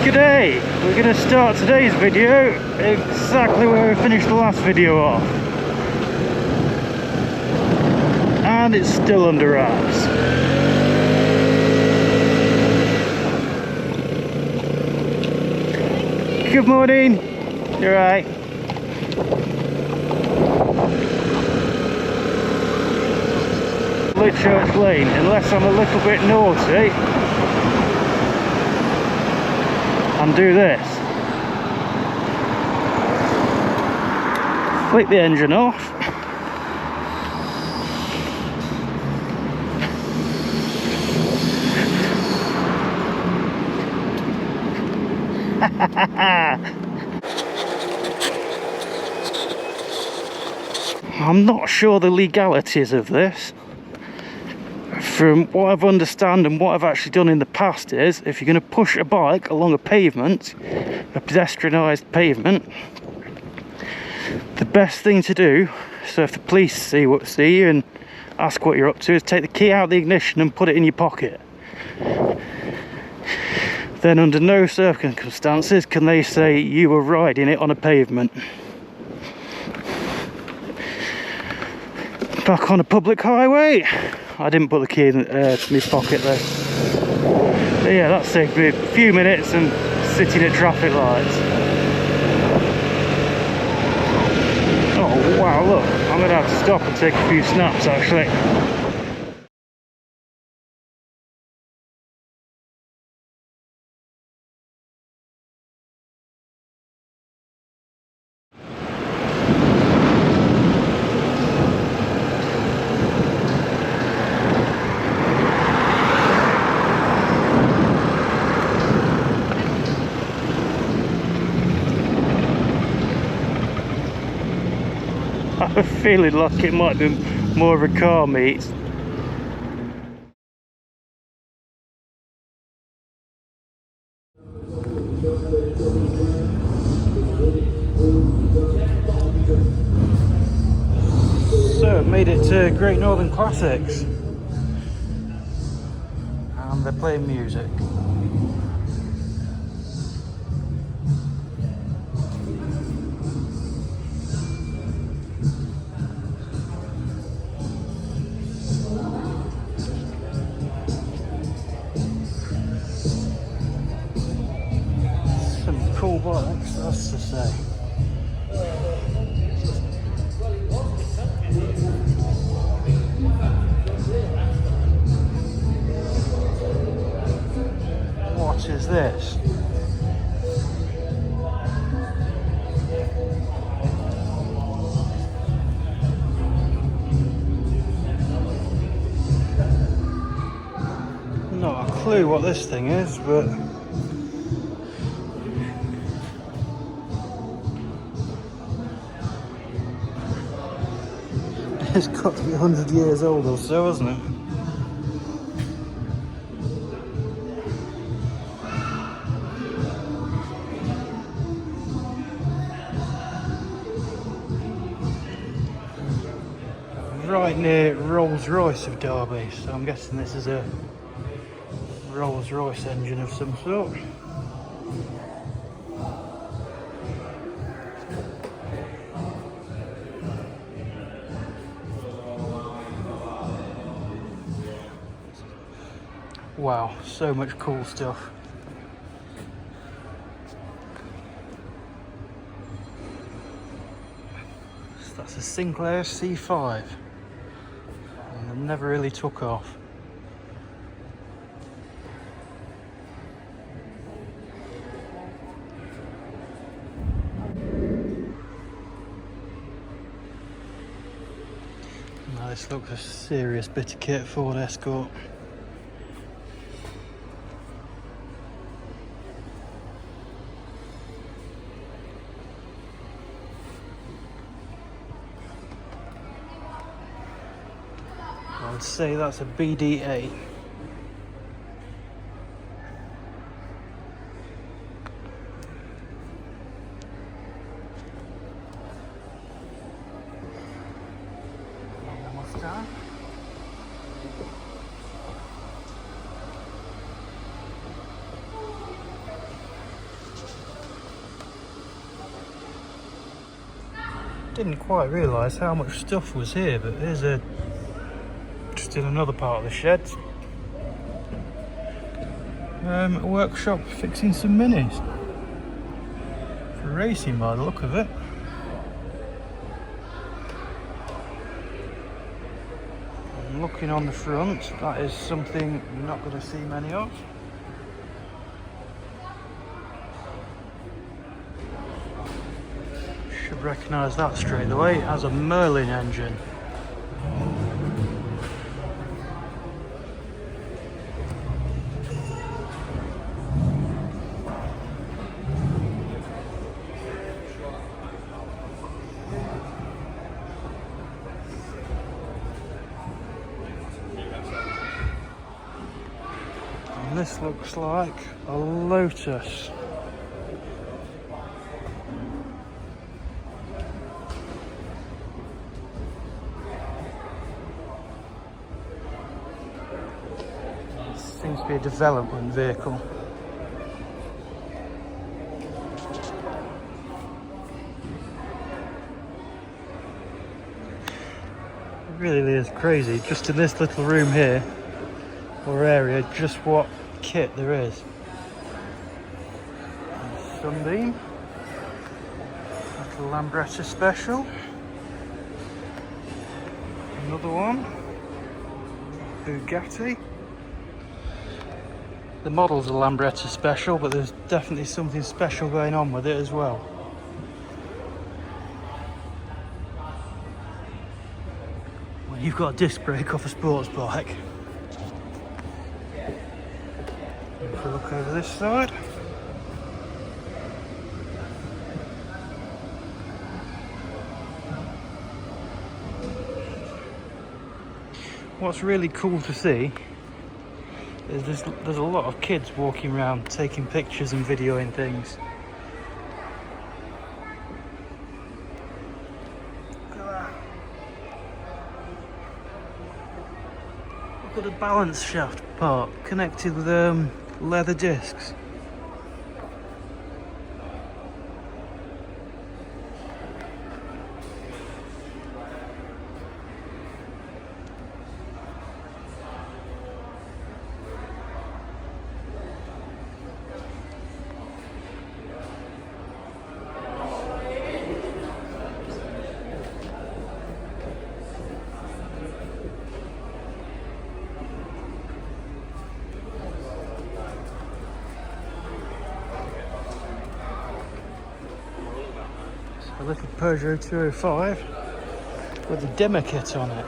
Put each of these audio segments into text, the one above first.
G'day! We're going to start today's video exactly where we finished the last video off. And it's still under wraps. Good morning! You're right. Church Lane, unless I'm a little bit naughty and do this. Flick the engine off. I'm not sure the legalities of this. From what I've understand and what I've actually done in the past is, if you're going to push a bike along a pavement, a pedestrianised pavement, the best thing to do, so if the police see you and ask what you're up to, is take the key out of the ignition and put it in your pocket. Then under no circumstances can they say you were riding it on a pavement. Back on a public highway. I didn't put the key in my pocket though. But yeah, that saved me a few minutes and sitting at traffic lights. Oh wow, look, I'm going to have to stop and take a few snaps actually. I have a feeling like it might be more of a car meet. So I've made it to Great Northern Classics and they're playing music. Cool bikes, that's to say. What is this? Not a clue what this thing is, but it's got to be 100 years old or so, hasn't it? Right near Rolls-Royce of Derby, so I'm guessing this is a Rolls-Royce engine of some sort. Wow, so much cool stuff. So that's a Sinclair C5. And it never really took off. Now this looks a serious bit of kit, Ford Escort. I would say that's a BD8. Mustang. Didn't quite realise how much stuff was here, but here's just in another part of the shed. A workshop fixing some minis. For racing by the look of it. And looking on the front, that is something you're not going to see many of. Should recognise that straight away. It has a Merlin engine. And this looks like a Lotus. Seems to be a development vehicle. It really is crazy, just in this little room here, or area, just what kit there is. Sunbeam, little Lambretta Special, another one, Bugatti. The model's a Lambretta Special, but there's definitely something special going on with it as well. When you've got a disc brake off a sports bike. If we look over this side. What's really cool to see is there's a lot of kids walking around taking pictures and videoing things. Look at that. Look at the balance shaft part connected with leather discs. A little Peugeot 205 with a dimmer kit on it.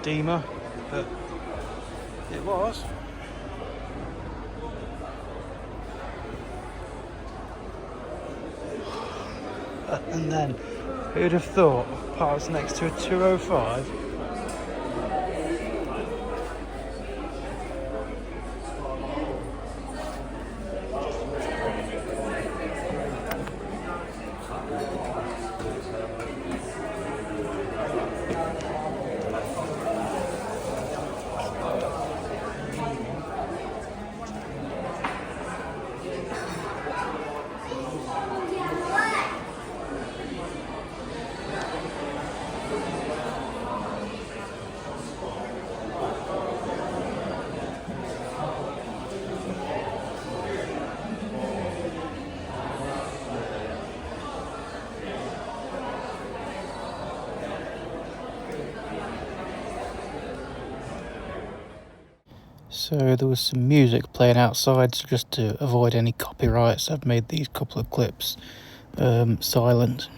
Dimmer, but it was. And then, who'd have thought, parts next to a 205? So there was some music playing outside, so just to avoid any copyrights, I've made these couple of clips silent.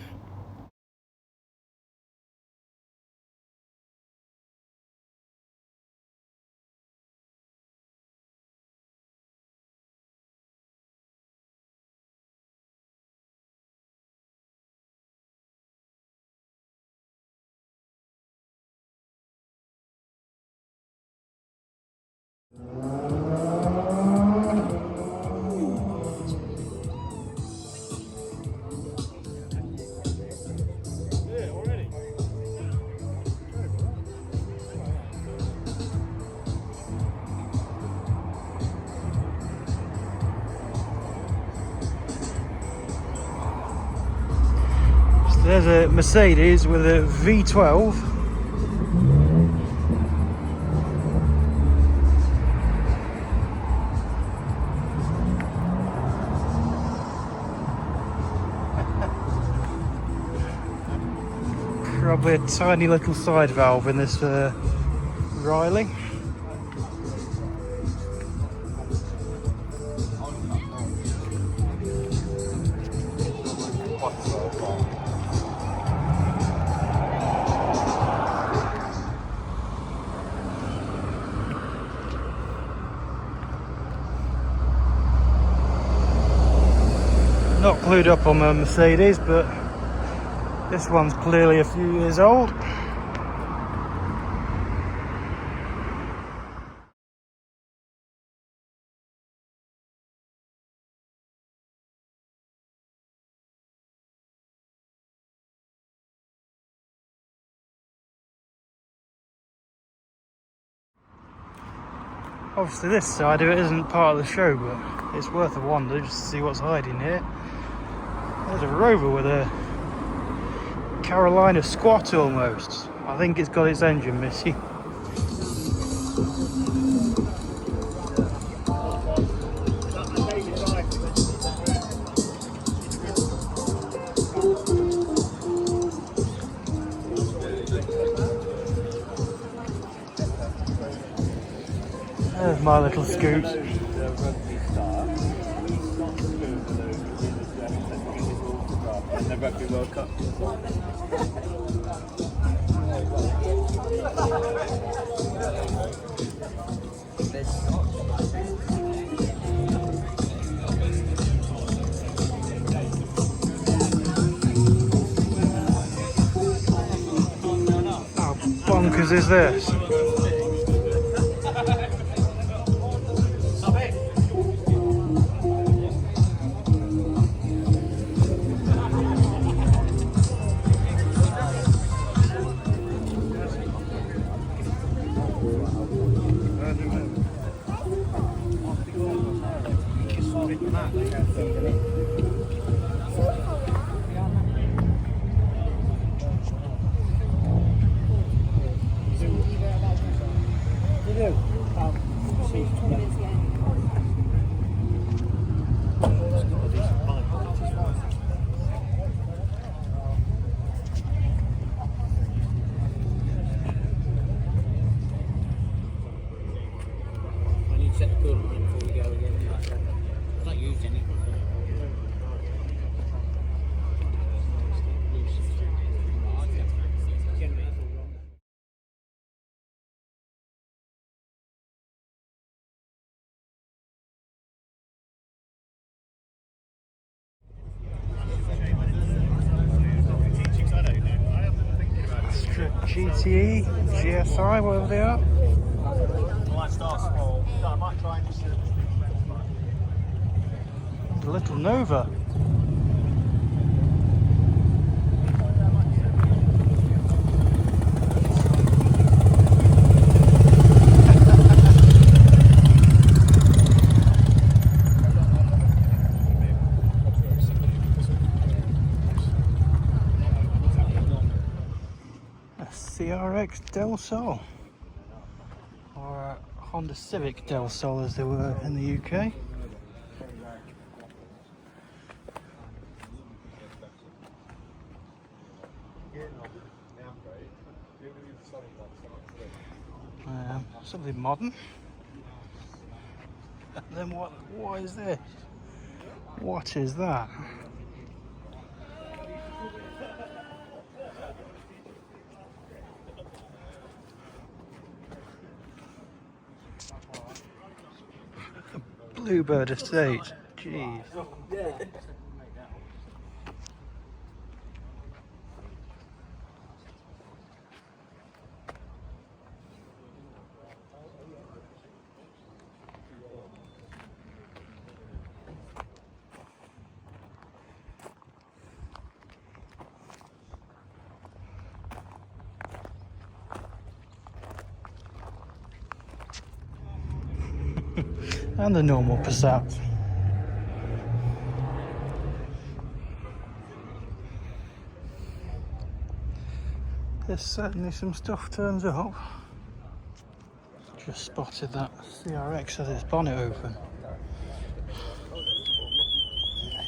There's a Mercedes with a V12. Probably a tiny little side valve in this Riley. Not clued up on my Mercedes, but this one's clearly a few years old. Obviously this side of it isn't part of the show, but it's worth a wander just to see what's hiding here. There's a Rover with a Carolina squat almost. I think it's got its engine missing. There's my little scoot. The Rugby World Cup. How bonkers is this? Set the coolant in before we go again. It's not used any. GTE, GSI, whatever they are. I might start small. I might try and just The little Nova. A CRX Del Sol, or a Honda Civic Del Sol as they were in the UK. Something modern. And then what is this? What is that? A Bluebird Estate. Jeez. And the normal Passat. There's certainly some stuff turns up. Just spotted that CRX has its bonnet open.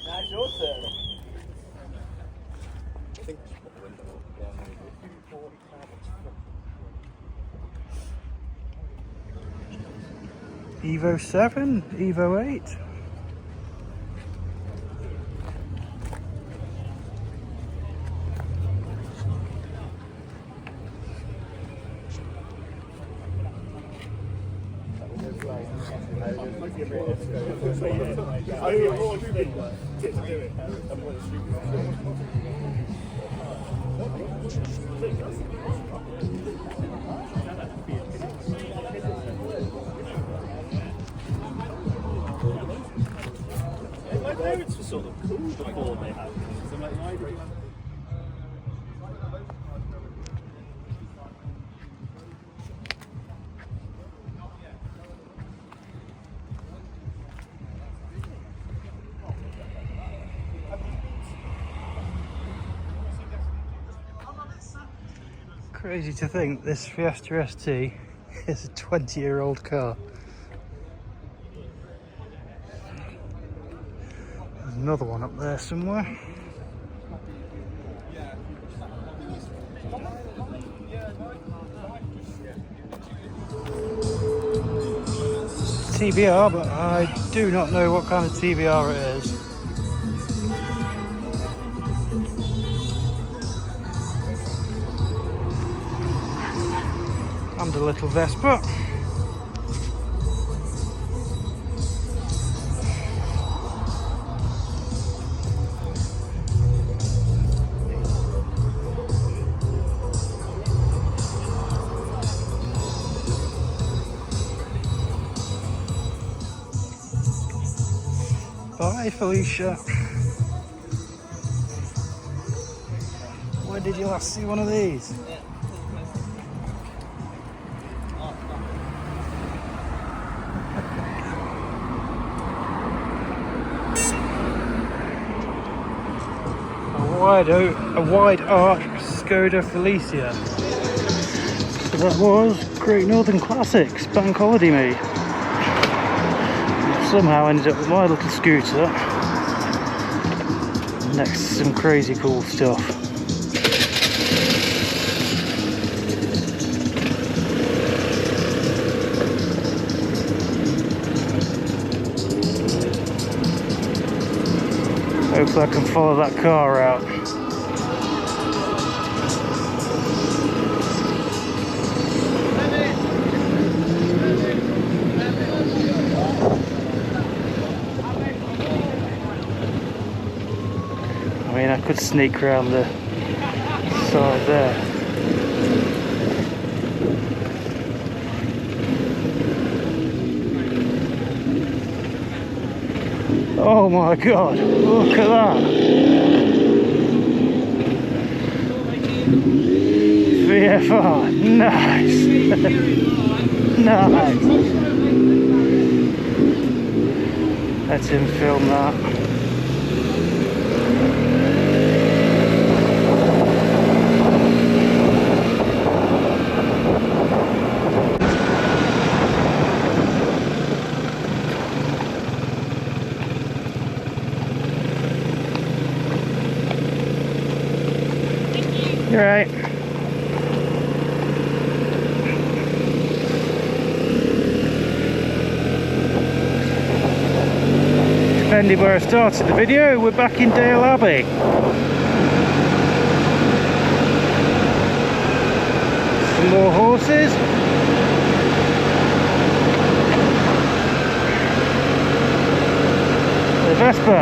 That's your turn. Evo 7, Evo 8. My parents were sort of cool before they had this. I'm like, library. Crazy to think this Fiesta ST is a 20-year-old car. There's another one up there somewhere. TBR, but I do not know what kind of TBR it is. And a little Vespa. Bye, Felicia. When did you last see one of these? A wide arch Skoda Felicia. So that was Great Northern Classics Bank Holiday meet. Somehow ended up with my little scooter next to some crazy cool stuff. Hopefully I can follow that car out. I mean, I could sneak around the side there. Oh my god, look at that! VFR, nice! Nice! Let him film that. You're right. Depending where I started the video, we're back in Dale Abbey. Some more horses. The Vespa.